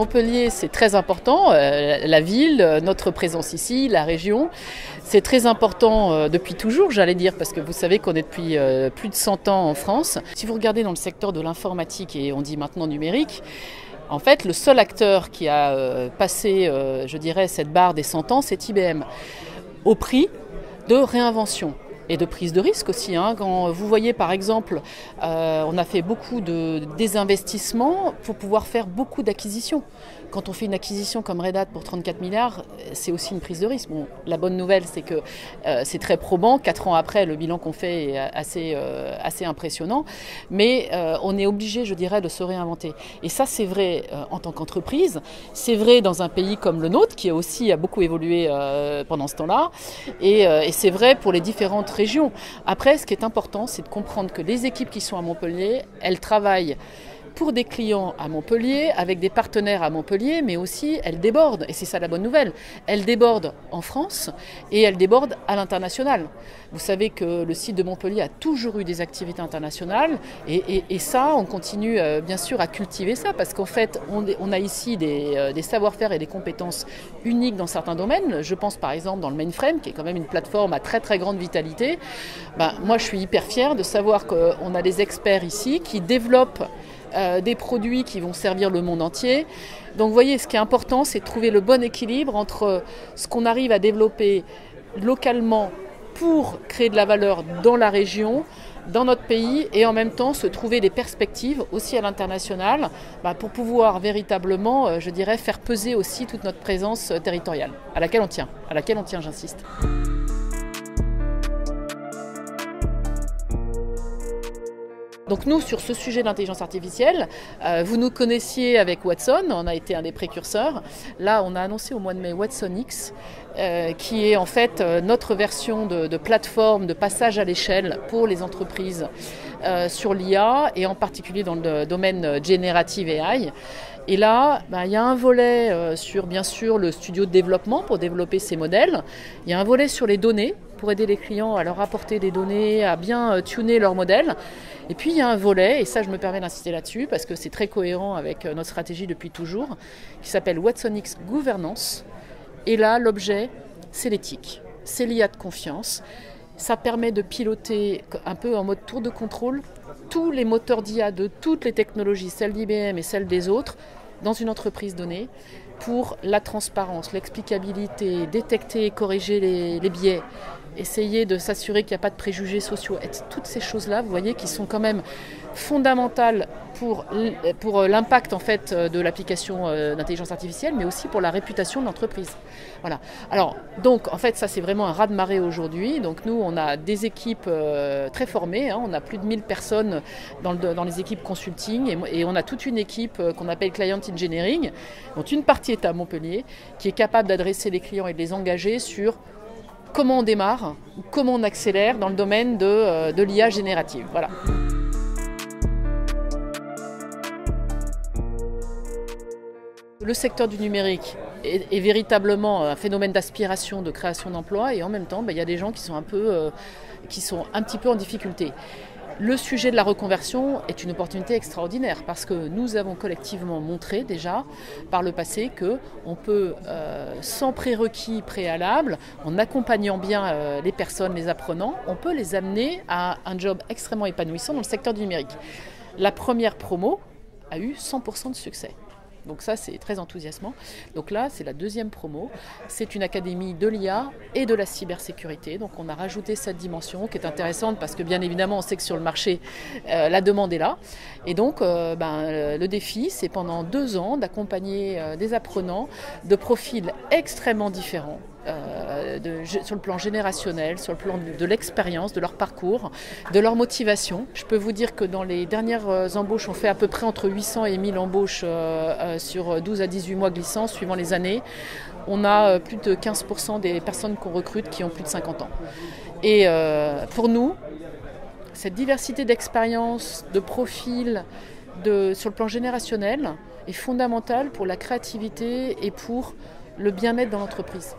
Montpellier, c'est très important, la ville, notre présence ici, la région. C'est très important depuis toujours, j'allais dire, parce que vous savez qu'on est depuis plus de 100 ans en France. Si vous regardez dans le secteur de l'informatique, et on dit maintenant numérique, en fait, le seul acteur qui a passé, je dirais, cette barre des 100 ans, c'est IBM, au prix de réinvention. Et de prise de risque aussi. Quand vous voyez par exemple, on a fait beaucoup de désinvestissements pour pouvoir faire beaucoup d'acquisitions. Quand on fait une acquisition comme Red Hat pour 34 milliards, c'est aussi une prise de risque. Bon, la bonne nouvelle, c'est que c'est très probant. 4 ans après, le bilan qu'on fait est assez impressionnant. Mais on est obligé, je dirais, de se réinventer. Et ça, c'est vrai en tant qu'entreprise. C'est vrai dans un pays comme le nôtre, qui a beaucoup évolué pendant ce temps-là. Et c'est vrai pour les différentes régions. Après, ce qui est important, c'est de comprendre que les équipes qui sont à Montpellier, elles travaillent pour des clients à Montpellier, avec des partenaires à Montpellier, mais aussi elles débordent, et c'est ça la bonne nouvelle, elles débordent en France et elles débordent à l'international. Vous savez que le site de Montpellier a toujours eu des activités internationales, et ça, on continue bien sûr à cultiver ça, parce qu'en fait, on a ici des savoir-faire et des compétences uniques dans certains domaines. Je pense par exemple dans le mainframe, qui est quand même une plateforme à très très grande vitalité. Moi, je suis hyper fière de savoir qu'on a des experts ici qui développent des produits qui vont servir le monde entier. Donc vous voyez, ce qui est important, c'est de trouver le bon équilibre entre ce qu'on arrive à développer localement pour créer de la valeur dans la région, dans notre pays, et en même temps se trouver des perspectives aussi à l'international pour pouvoir véritablement, je dirais, faire peser aussi toute notre présence territoriale, à laquelle on tient, j'insiste. Donc nous, sur ce sujet de l'intelligence artificielle, vous nous connaissiez avec Watson, on a été un des précurseurs. Là, on a annoncé au mois de mai Watson X, qui est en fait notre version de plateforme de passage à l'échelle pour les entreprises sur l'IA, et en particulier dans le domaine Generative AI. Et là, il y a un volet sur, bien sûr, le studio de développement pour développer ces modèles. Il y a un volet sur les données pour aider les clients à leur apporter des données, à bien tuner leurs modèles. Et puis il y a un volet, et ça je me permets d'insister là-dessus parce que c'est très cohérent avec notre stratégie depuis toujours, qui s'appelle Watson X Gouvernance. Et là, l'objet, c'est l'éthique, c'est l'IA de confiance. Ça permet de piloter un peu en mode tour de contrôle tous les moteurs d'IA de toutes les technologies, celles d'IBM et celles des autres, dans une entreprise donnée, pour la transparence, l'explicabilité, détecter et corriger les biais, essayer de s'assurer qu'il n'y a pas de préjugés sociaux. Et toutes ces choses-là, vous voyez, qui sont quand même fondamentales pour l'impact en fait de l'application d'intelligence artificielle, mais aussi pour la réputation de l'entreprise. Voilà. Alors, donc, en fait, ça c'est vraiment un raz-de-marée aujourd'hui. Donc nous, on a des équipes très formées, on a plus de 1000 personnes dans les équipes consulting, et on a toute une équipe qu'on appelle Client Engineering, dont une partie est à Montpellier, qui est capable d'adresser les clients et de les engager sur comment on démarre, ou comment on accélère dans le domaine de l'IA générative. Voilà. Le secteur du numérique est véritablement un phénomène d'aspiration, de création d'emplois, et en même temps, il y a des gens qui sont un petit peu en difficulté. Le sujet de la reconversion est une opportunité extraordinaire parce que nous avons collectivement montré déjà par le passé qu'on peut, sans prérequis préalable, en accompagnant bien les personnes, les apprenants, on peut les amener à un job extrêmement épanouissant dans le secteur du numérique. La première promo a eu 100% de succès. Donc ça, c'est très enthousiasmant. Donc là, c'est la deuxième promo. C'est une académie de l'IA et de la cybersécurité. Donc on a rajouté cette dimension qui est intéressante parce que bien évidemment, on sait que sur le marché, la demande est là. Et donc, le défi, c'est pendant 2 ans d'accompagner des apprenants de profils extrêmement différents. Sur le plan générationnel, sur le plan de l'expérience, de leur parcours, de leur motivation. Je peux vous dire que dans les dernières embauches, on fait à peu près entre 800 et 1000 embauches sur 12 à 18 mois glissants, suivant les années. On a plus de 15% des personnes qu'on recrute qui ont plus de 50 ans. Et pour nous, cette diversité d'expériences, de profils, sur le plan générationnel, est fondamentale pour la créativité et pour le bien-être dans l'entreprise.